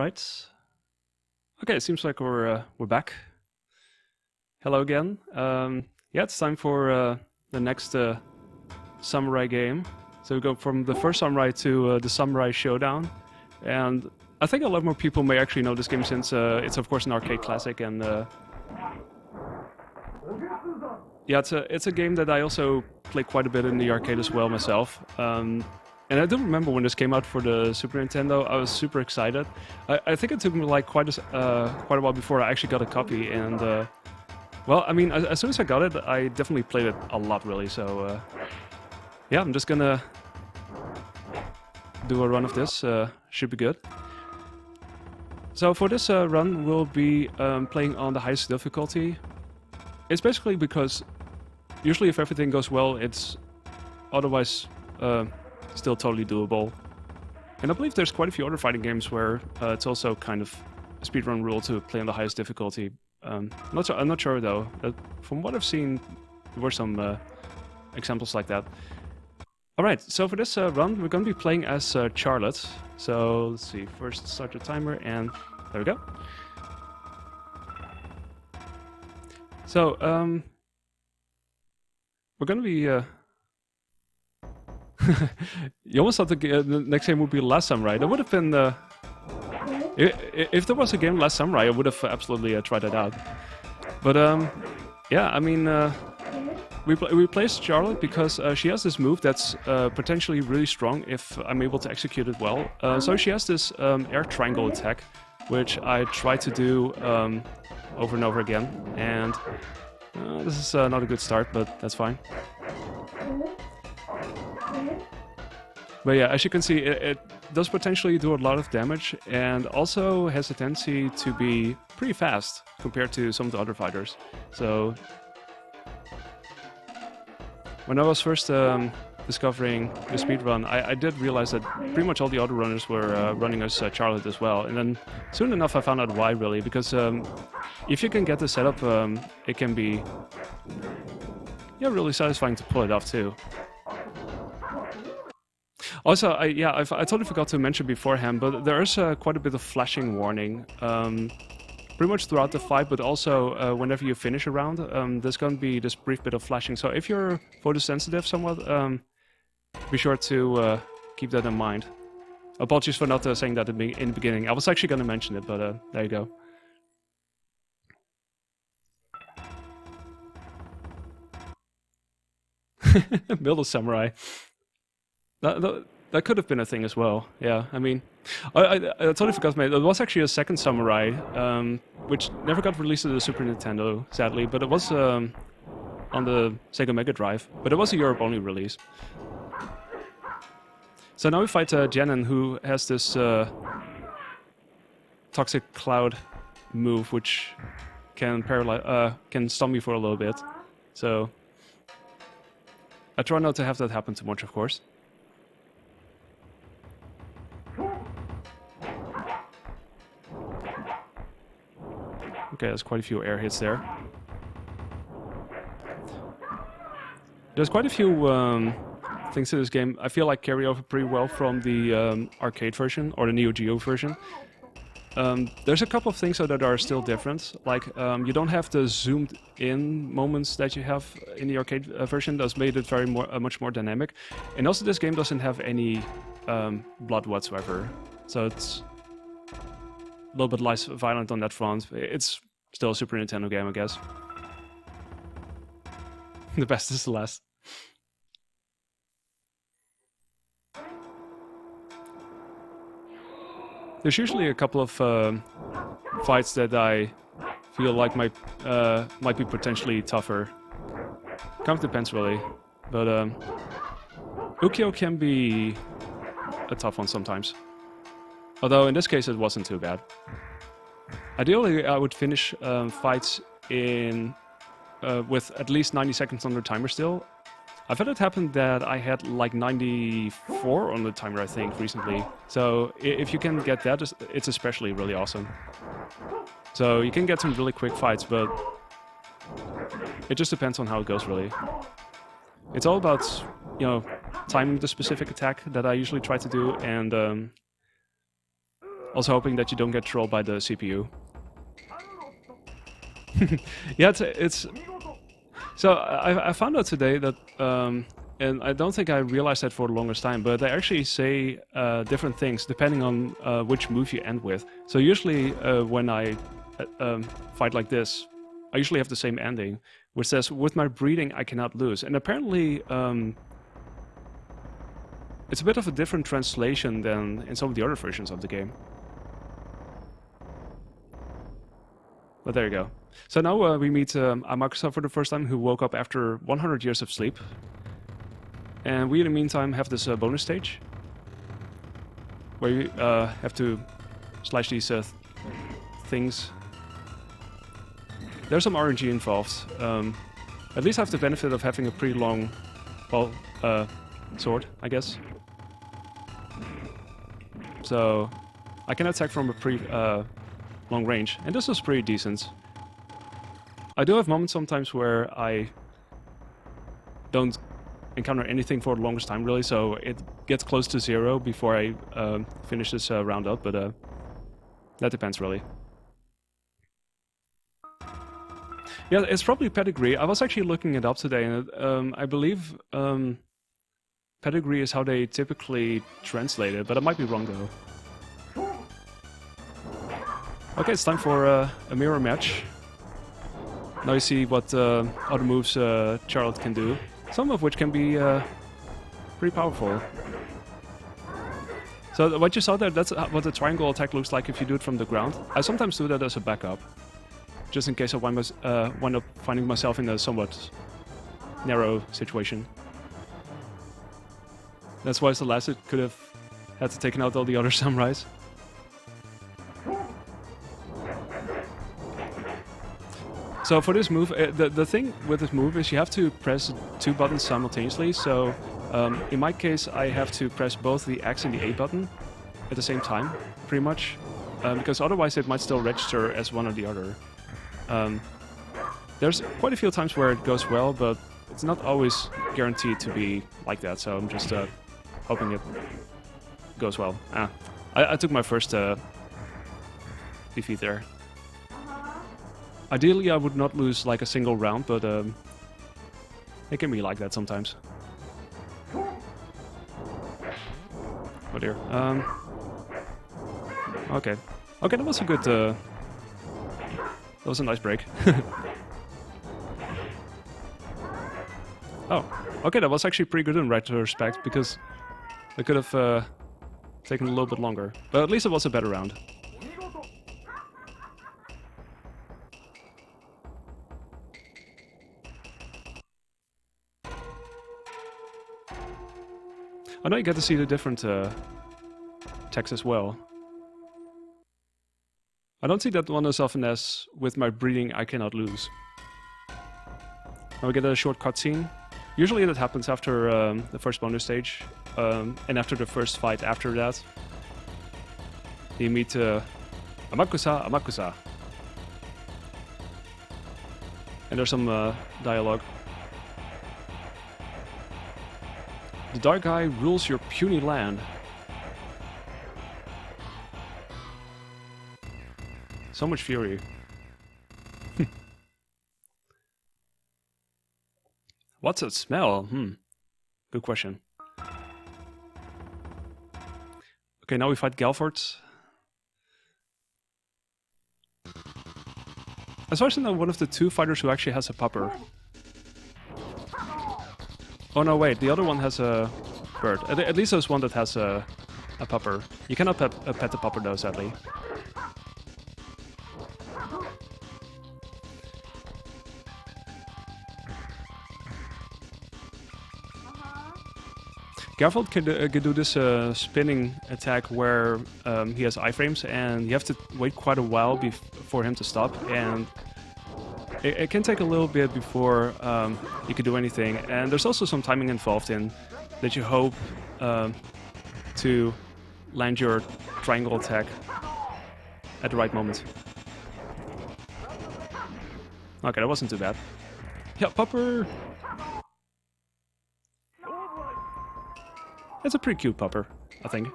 right. Okay, it seems like we're back. Hello again. Yeah, it's time for the next samurai game. So we go from the first samurai to the Samurai Shodown, and I think a lot more people may actually know this game since it's of course an arcade classic, and yeah, it's a game that I also play quite a bit in the arcade as well myself. And I do remember when this came out for the Super Nintendo, I was super excited. I think it took me like quite a while before I actually got a copy, and well, I mean, as soon as I got it, I definitely played it a lot, really. So yeah, I'm just gonna do a run of this. Should be good. So for this run, we'll be playing on the highest difficulty. It's basically because usually if everything goes well, it's otherwise still totally doable. And I believe there's quite a few other fighting games where it's also kind of a speedrun rule to play on the highest difficulty. I'm not sure though. From what I've seen, there were some examples like that. Alright, so for this run, we're going to be playing as Charlotte. So let's see, first start the timer, and there we go. So, we're going to be... You almost thought the next game would be Last Samurai. That would have been... if there was a game Last Samurai, I would have absolutely tried it out. But, yeah, I mean... we placed Charlotte because she has this move that's potentially really strong if I'm able to execute it well. So she has this air triangle attack, which I try to do over and over again. And this is not a good start, but that's fine. But yeah, as you can see, it does potentially do a lot of damage, and also has a tendency to be pretty fast compared to some of the other fighters. So when I was first discovering the speedrun, I did realize that pretty much all the other runners were running as Charlotte as well. And then soon enough I found out why, really, because if you can get the setup, it can be really satisfying to pull it off too. Also, I totally forgot to mention beforehand, but there is quite a bit of flashing warning. Pretty much throughout the fight, but also whenever you finish a round, there's going to be this brief bit of flashing. So if you're photosensitive somewhat, be sure to keep that in mind. Apologies for not saying that in the beginning. I was actually going to mention it, but there you go. Build a samurai. That could have been a thing as well. Yeah, I mean, I totally forgot, mate. There was actually a second Samurai, which never got released to the Super Nintendo, sadly, but it was on the Sega Mega Drive. But it was a Europe-only release. So now we fight Jenin, who has this toxic cloud move, which can can stun me for a little bit. So I try not to have that happen too much, of course. Okay, there's quite a few air hits there. There's quite a few things in this game I feel like carry over pretty well from the arcade version, or the Neo Geo version. There's a couple of things that are still different, like you don't have the zoomed in moments that you have in the arcade version. That's made it very much more dynamic. And also this game doesn't have any blood whatsoever, so it's a little bit less violent on that front. It's still a Super Nintendo game, I guess. The best is the last. There's usually a couple of fights that I feel like might be potentially tougher. Kind of depends, really. But Ukyo can be a tough one sometimes. Although in this case it wasn't too bad. Ideally I would finish fights in with at least 90 seconds on the timer still. I've had it happen that I had like 94 on the timer, I think, recently. So if you can get that, it's especially really awesome. So you can get some really quick fights, but it just depends on how it goes, really. It's all about, you know, timing the specific attack that I usually try to do, and Also hoping that you don't get trolled by the CPU. Yeah, it's so I found out today that, and I don't think I realized that for the longest time, but they actually say different things depending on which move you end with. So usually when I fight like this, I usually have the same ending, which says, with my breeding I cannot lose. And apparently it's a bit of a different translation than in some of the other versions of the game. But there you go. So now we meet Amakusa for the first time, who woke up after 100 years of sleep. And we in the meantime have this bonus stage, where you have to slash these things. There's some RNG involved. At least I have the benefit of having a pretty long, well, sword, I guess. So I can attack from a pretty long range, and this is pretty decent. I do have moments sometimes where I don't encounter anything for the longest time, really, so it gets close to 0 before I finish this round up, but that depends, really. Yeah, it's probably pedigree. I was actually looking it up today, and I believe pedigree is how they typically translate it, but I might be wrong, though. Okay, it's time for a mirror match. Now you see what other moves Charlotte can do, some of which can be pretty powerful. So what you saw there, that's what the triangle attack looks like if you do it from the ground. I sometimes do that as a backup, just in case I wind up finding myself in a somewhat narrow situation. That's why Celeste could have had to take out all the other samurais. So for this move, the thing with this move is you have to press 2 buttons simultaneously. So in my case, I have to press both the X and the A button at the same time, pretty much, because otherwise it might still register as one or the other. There's quite a few times where it goes well, but it's not always guaranteed to be like that. So I'm just hoping it goes well. I took my first defeat there. Ideally, I would not lose like a single round, but it can be like that sometimes. Oh dear. Okay. Okay, that was a good. That was a nice break. Oh, okay, that was actually pretty good in retrospect, because it could have taken a little bit longer, but at least it was a better round. I know you get to see the different text as well. I don't see that one as often as with my breeding I cannot lose. Now we get a short cutscene. Usually that happens after the first bonus stage, and after the first fight after that. You meet Amakusa. And there's some dialogue. The Dark Eye rules your puny land. So much fury. What's that smell? Good question. Okay, now we fight Galford. As far as I know, one of the 2 fighters who actually has a pupper. Oh no, wait, the other one has a bird. At least there's one that has a pupper. You cannot pet the pupper though, sadly. Garfield can do this spinning attack where he has iframes, and you have to wait quite a while for him to stop, and it can take a little bit before you can do anything. And there's also some timing involved in that you hope to land your triangle attack at the right moment. Okay, that wasn't too bad. Yeah, pupper! It's a pretty cute pupper, I think.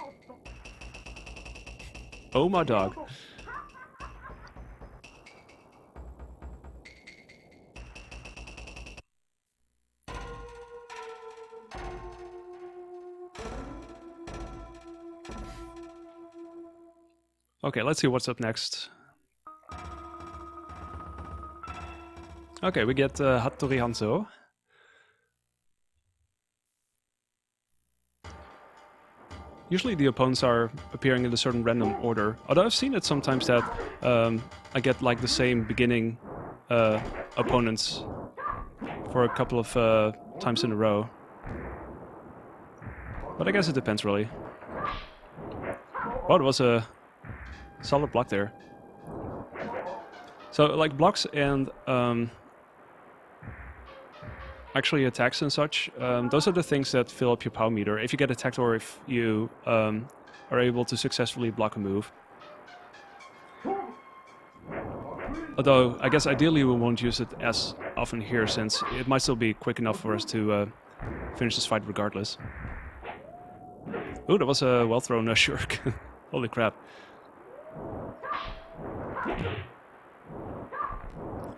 Oh my dog. Okay, let's see what's up next. Okay, we get Hattori Hanzo. Usually the opponents are appearing in a certain random order, although I've seen it sometimes that I get like the same beginning opponents for a couple of times in a row. But I guess it depends really. Oh, it was a solid block there. So like blocks and actually attacks and such, those are the things that fill up your power meter if you get attacked or if you are able to successfully block a move. Although I guess ideally we won't use it as often here since it might still be quick enough for us to finish this fight regardless. Ooh, that was a well thrown shirk. Holy crap.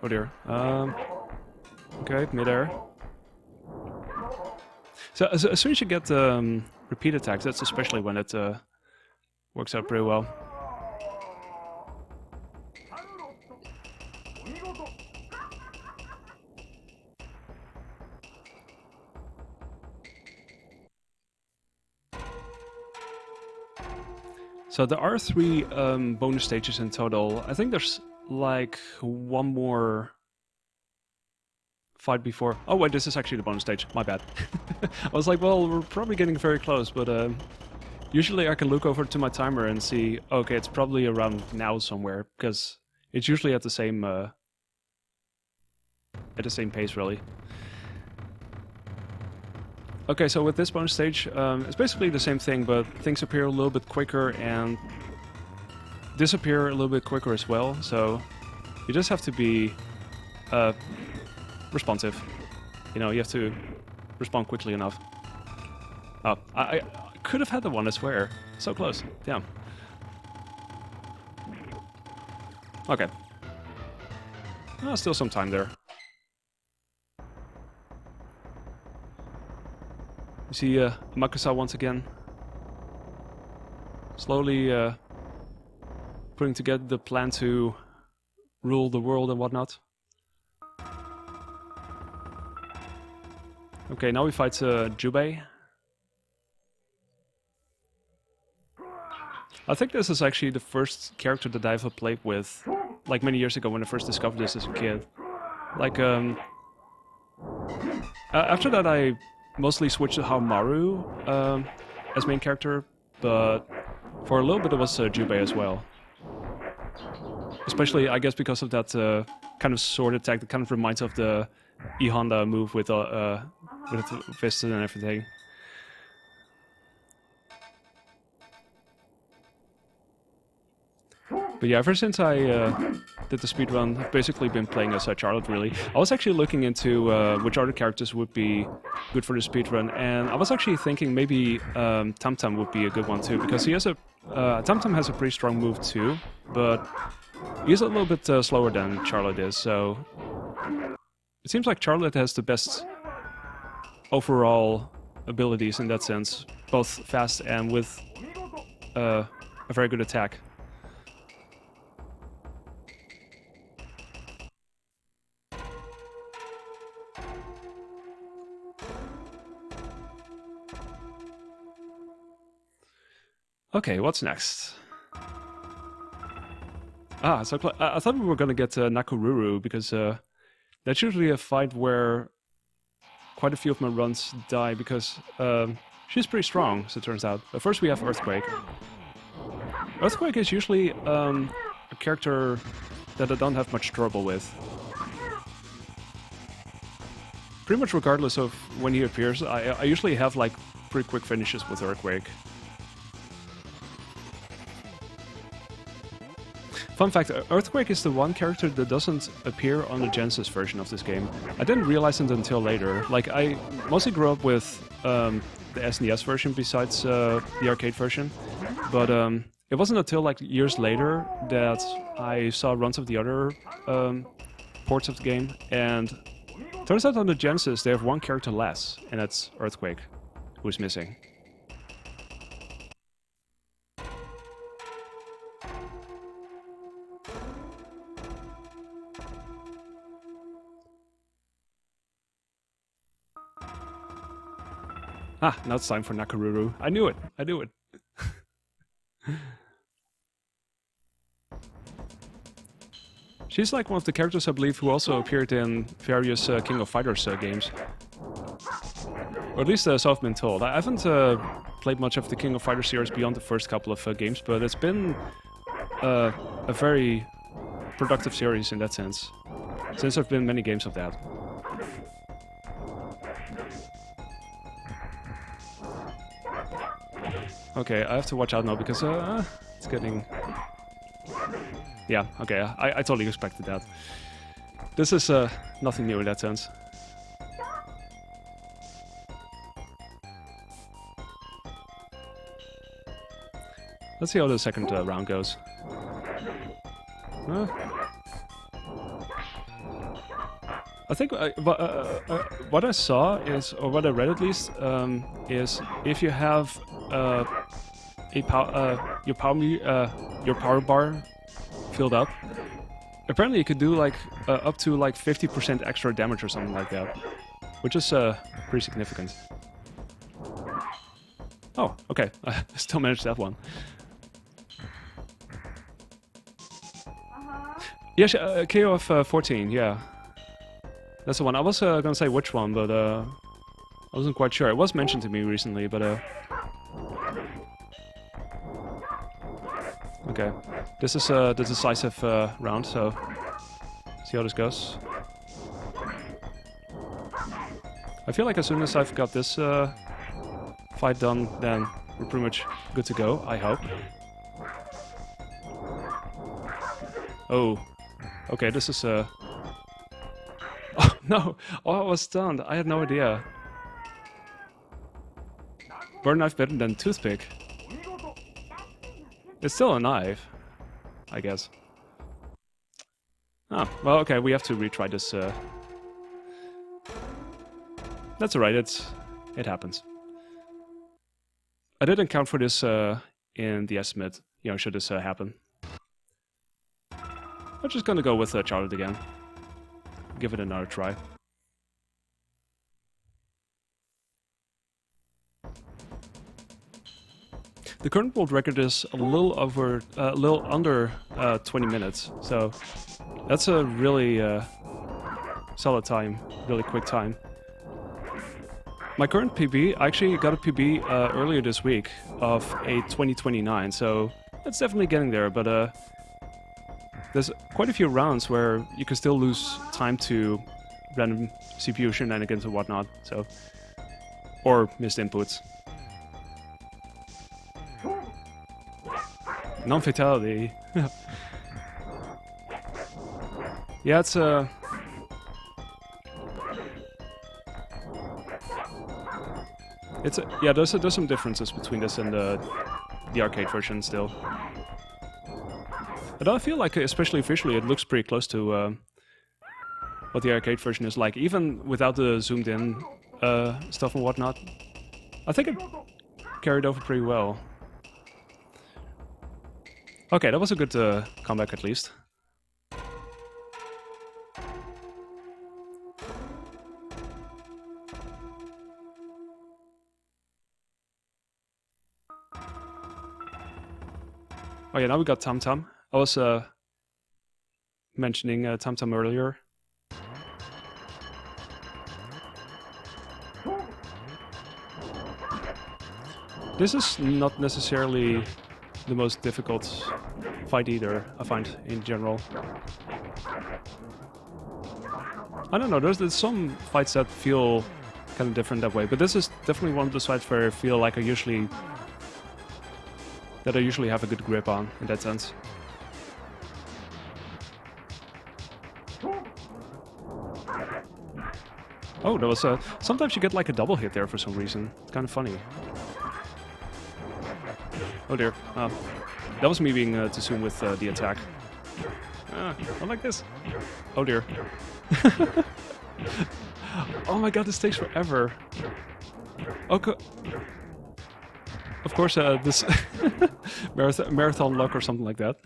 Oh dear. Okay, midair. So as soon as you get repeat attacks, that's especially when it works out pretty well. So there are 3 bonus stages in total. I think there's like one more fight before. Oh wait, this is actually the bonus stage. My bad. I was like, well, we're probably getting very close, but usually I can look over to my timer and see, okay, it's probably around now somewhere, because it's usually at the same pace, really. Okay, so with this bonus stage, it's basically the same thing, but things appear a little bit quicker and disappear a little bit quicker as well, so you just have to be responsive. You know, you have to respond quickly enough. Oh, I could have had the one, I swear. So close. Damn. Okay. Oh, still some time there. You see Makusa once again. Slowly putting together the plan to rule the world and whatnot. Okay, now we fight Jubei. I think this is actually the first character that I ever played with, like many years ago when I first discovered this as a kid. Like, after that I mostly switched to Maru as main character, but for a little bit it was Jubei as well. Especially, I guess, because of that kind of sword attack that kind of reminds of the E Honda move with the fists and everything. But yeah, ever since I did the speedrun, I've basically been playing as Charlotte, really. I was actually looking into which other characters would be good for the speedrun, and I was actually thinking maybe Tamtam would be a good one too, because he has a... Tamtam has a pretty strong move too, but he's a little bit slower than Charlotte is, so... It seems like Charlotte has the best overall abilities in that sense, both fast and with a very good attack. Okay, what's next? Ah, so I thought we were gonna get Nakururu, because that's usually a fight where quite a few of my runs die, because she's pretty strong, as it turns out. But first we have Earthquake. Earthquake is usually a character that I don't have much trouble with. Pretty much regardless of when he appears, I usually have like pretty quick finishes with Earthquake. Fun fact, Earthquake is the one character that doesn't appear on the Genesis version of this game. I didn't realize it until later. Like, I mostly grew up with the SNES version besides the arcade version. But it wasn't until like years later that I saw runs of the other ports of the game, and turns out on the Genesis they have one character less, and that's Earthquake, who's missing. Ah, now it's time for Nakaruru. I knew it. I knew it. She's like one of the characters, I believe, who also appeared in various King of Fighters games. Or at least so I've been told. I haven't played much of the King of Fighters series beyond the first couple of games, but it's been a very productive series in that sense. Since there have been many games of that. Okay, I have to watch out now because it's getting... Yeah, okay, I totally expected that. This is nothing new in that sense. Let's see how the second round goes. I think what I saw is, or what I read at least, is if you have your power bar filled up, apparently you could do like up to like 50% extra damage or something like that, which is pretty significant. Oh, okay, I still managed that one. Yeah, KO of 14, yeah. That's the one. I was gonna say which one, but I wasn't quite sure. It was mentioned to me recently, but okay. This is the decisive round, so see how this goes. I feel like as soon as I've got this fight done, then we're pretty much good to go, I hope. Oh. Okay, this is Oh no! Oh, I was stunned. I had no idea. Bird knife better than toothpick. It's still a knife, I guess. Ah, well, okay, we have to retry this. That's alright. It happens. I didn't count for this in the estimate. You know, should this happen. I'm just gonna go with Charlotte again. Give it another try. The current world record is a little under 20 minutes, so that's a really solid time, really quick time. My current PB, I actually got a PB earlier this week of a 2029, so it's definitely getting there, but there's quite a few rounds where you can still lose time to random CPU shenanigans and whatnot, so... Or missed inputs. Non-fatality. Yeah, it's yeah, there's some differences between this and the arcade version still. But I feel like, especially visually, it looks pretty close to what the arcade version is like, even without the zoomed-in stuff and whatnot. I think it carried over pretty well. Okay, that was a good comeback at least. Oh yeah, now we got Tam Tam. I was mentioning Tam Tam earlier. This is not necessarily the most difficult fight either, I find, in general. I don't know, there's some fights that feel kind of different that way, but this is definitely one of those fights where I feel like I usually have a good grip on, in that sense. Oh, there was sometimes you get like a double hit there for some reason. It's kind of funny. Oh dear. That was me being too soon with the attack. Not like this. Oh dear. Oh my god, this takes forever. Okay. Of course, this marathon luck or something like that.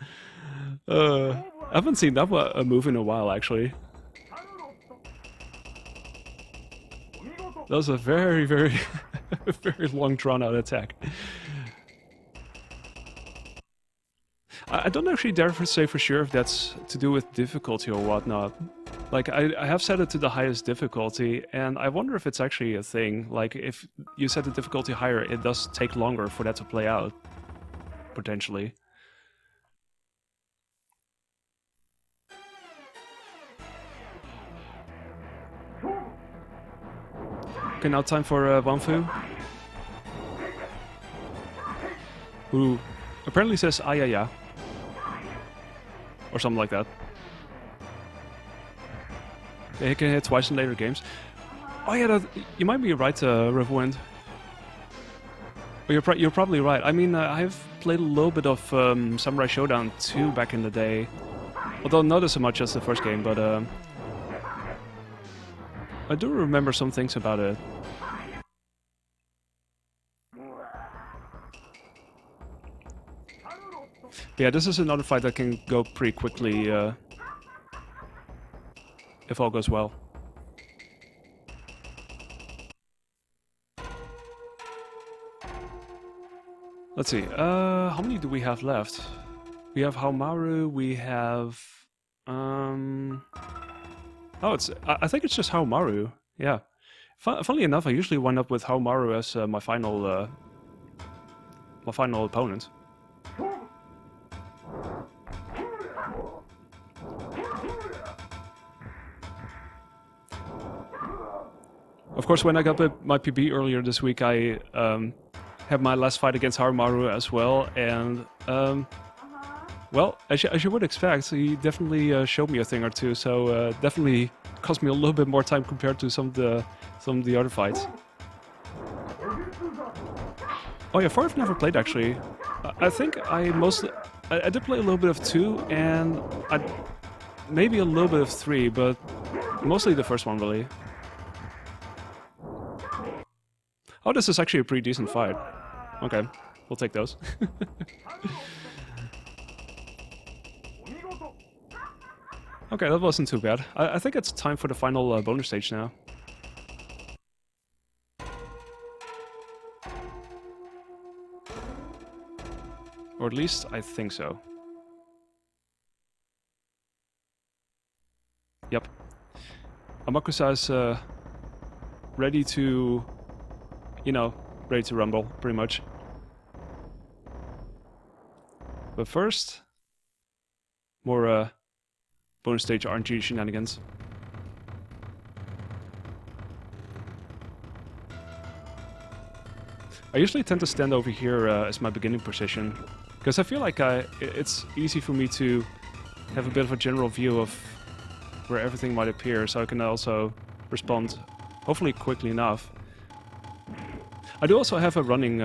I haven't seen that move in a while, actually. That was a very, very, very long, drawn-out attack. I don't actually dare say for sure if that's to do with difficulty or whatnot. Like, I have set it to the highest difficulty, and I wonder if it's actually a thing. Like, if you set the difficulty higher, it does take longer for that to play out. Potentially. Okay, now time for Wanfu. Who apparently says ayaya. Or something like that. Yeah, he can hit twice in later games. Oh yeah, you might be right, Riverwind. You're probably right. I mean, I've played a little bit of Samurai Shodown 2 back in the day. Although not as much as the first game, but I do remember some things about it. Yeah, this is another fight that can go pretty quickly if all goes well. Let's see, how many do we have left? We have Haomaru, we have... Oh, I think it's just Haomaru, yeah. Funnily enough, I usually wind up with Haomaru as my final opponent. Of course, when I got my PB earlier this week, I had my last fight against Haomaru as well, and well, as you would expect, he definitely showed me a thing or two. So definitely cost me a little bit more time compared to some of the other fights. Oh yeah, 4 I've never played actually. I think I did play a little bit of 2 and maybe a little bit of 3, but mostly the first one really. Oh, this is actually a pretty decent fight. Okay, we'll take those. Okay, that wasn't too bad. I think it's time for the final bonus stage now. Or at least I think so. Yep. Amakusa is ready to, ready to rumble, pretty much. But first, more bonus stage RNG shenanigans. I usually tend to stand over here as my beginning position, because I feel like it's easy for me to have a bit of a general view of where everything might appear, so I can also respond, hopefully quickly enough. I do also have a running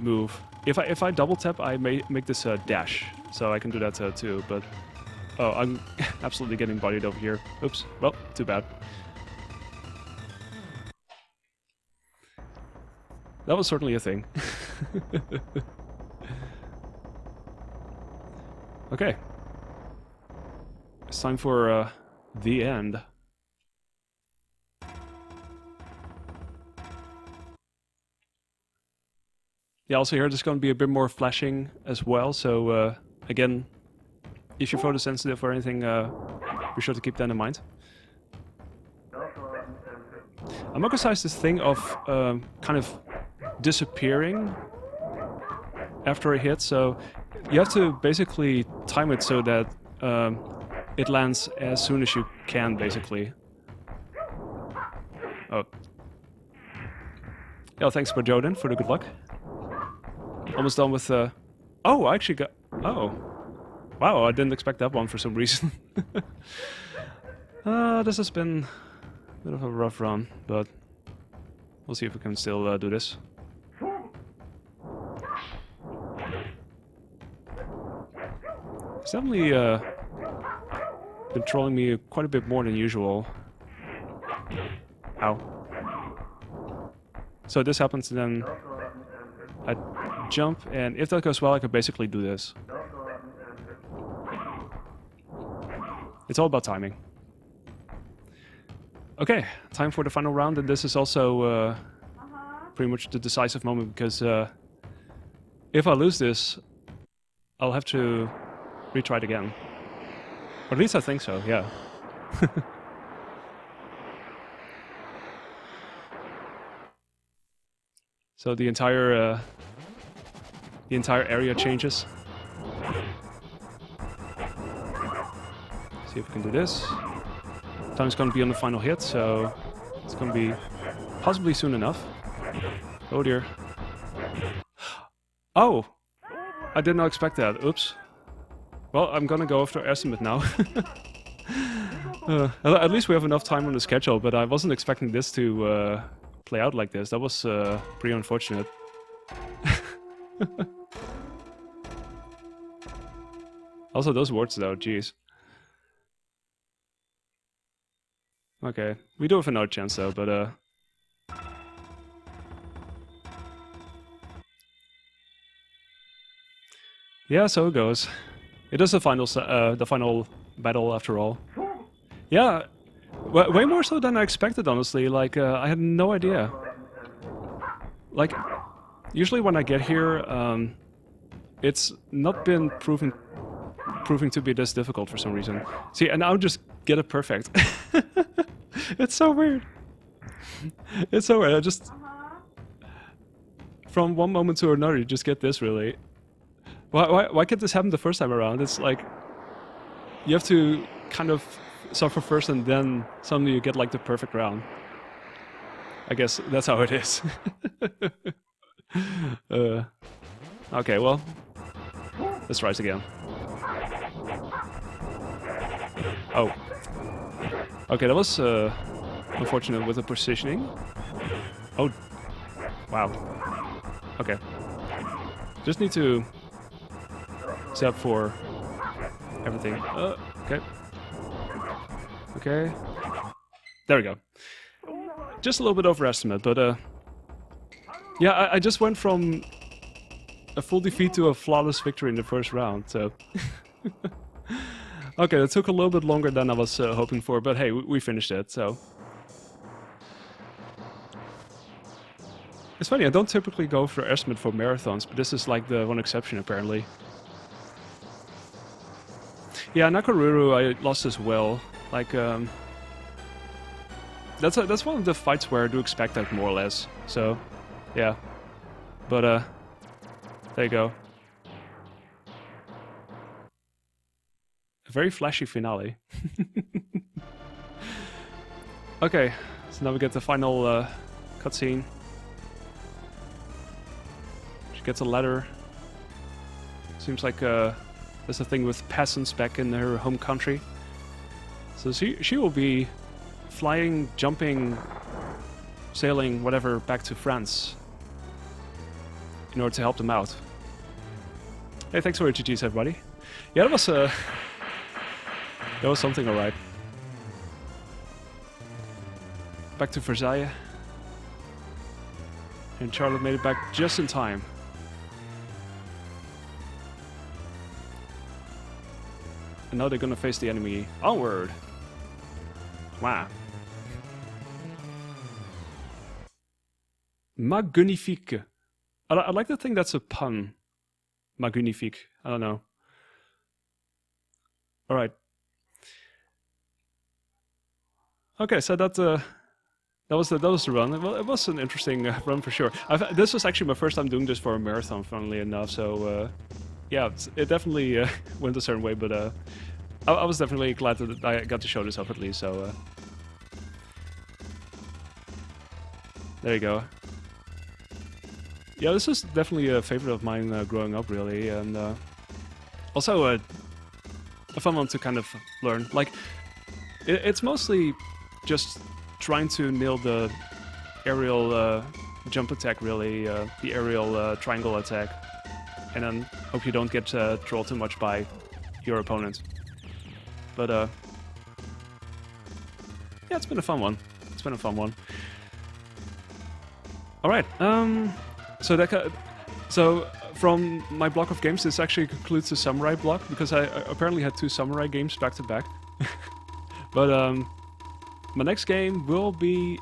move. If I double tap, I may make this dash, so I can do that too, but... Oh, I'm absolutely getting bodied over here. Oops. Well, too bad. That was certainly a thing. Okay. It's time for the end. Yeah, also here there's going to be a bit more flashing as well, so again, if you're photosensitive or anything, be sure to keep that in mind. Amakusa has this thing of kind of disappearing after a hit, so you have to basically time it so that it lands as soon as you can, basically. Oh. Yeah, thanks for Joden for the good luck. Almost done with... Oh, I actually got... Oh. Wow, I didn't expect that one for some reason. This has been a bit of a rough run, but we'll see if we can still do this. It's definitely been trolling me quite a bit more than usual. Ow. So this happens, and then I jump, and if that goes well, I could basically do this. It's all about timing. Okay, time for the final round, and this is also pretty much the decisive moment, because if I lose this, I'll have to retry it again. Or at least I think so, yeah. So the entire area changes. See if we can do this. Time's gonna be on the final hit, so it's gonna be possibly soon enough. Oh dear. Oh! I did not expect that. Oops. Well, I'm gonna go after estimate now. At least we have enough time on the schedule, but I wasn't expecting this to play out like this. That was pretty unfortunate. Also, those words though, jeez. Okay, we do have another chance though, but yeah, so it goes. It is the final battle after all. Yeah, way more so than I expected, honestly. Like, I had no idea. Like, usually when I get here, it's not been proving to be this difficult for some reason. See, and I'll just get it perfect. It's so weird. It's so weird. I just from one moment to another, you just get this really. Why can't this happen the first time around? It's like you have to kind of suffer first, and then suddenly you get like the perfect round. I guess that's how it is. Okay, well, let's try it again. Oh. Okay, that was unfortunate with the positioning. Oh. Wow. Okay. Just need to set up for everything. Okay. Okay. There we go. Just a little bit overestimate, but yeah, I just went from a full defeat to a flawless victory in the first round, so... Okay, that took a little bit longer than I was hoping for, but hey, we finished it, so... It's funny, I don't typically go for estimate for marathons, but this is like the one exception, apparently. Yeah, Nakoruru I lost as well. Like, that's one of the fights where I do expect that, more or less. So, yeah. But, there you go. A very flashy finale. Okay, so now we get the final cutscene. She gets a letter. Seems like there's a thing with peasants back in her home country. So she will be flying, jumping, sailing, whatever, back to France in order to help them out. Hey, thanks for your GGs, everybody. Yeah, that was something, alright. Back to Versailles. And Charlotte made it back just in time. And now they're gonna face the enemy. Onward! Wow. Magnifique. I like to think that's a pun. Magnifique. I don't know. Alright. Okay, so that was the run. Well, it was an interesting run for sure. This was actually my first time doing this for a marathon, funnily enough. So yeah, it definitely went a certain way. But I was definitely glad that I got to show this off at least. So there you go. Yeah, this is definitely a favorite of mine growing up, really, and also a fun one to kind of learn. Like, it's mostly just trying to nail the aerial jump attack, really, the aerial triangle attack, and then hope you don't get trolled too much by your opponent. But yeah, it's been a fun one. It's been a fun one. All right. So from my block of games, this actually concludes the samurai block because I apparently had 2 samurai games back to back. But my next game will be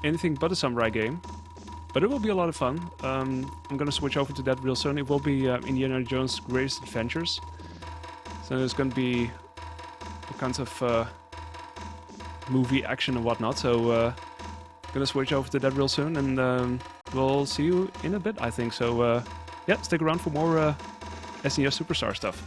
anything but a samurai game, but it will be a lot of fun. I'm gonna switch over to that real soon. It will be Indiana Jones' Greatest Adventures. So there's gonna be all kinds of movie action and whatnot. So gonna switch over to that real soon, and we'll see you in a bit, I think. So yeah, stick around for more SNES Super Stars stuff.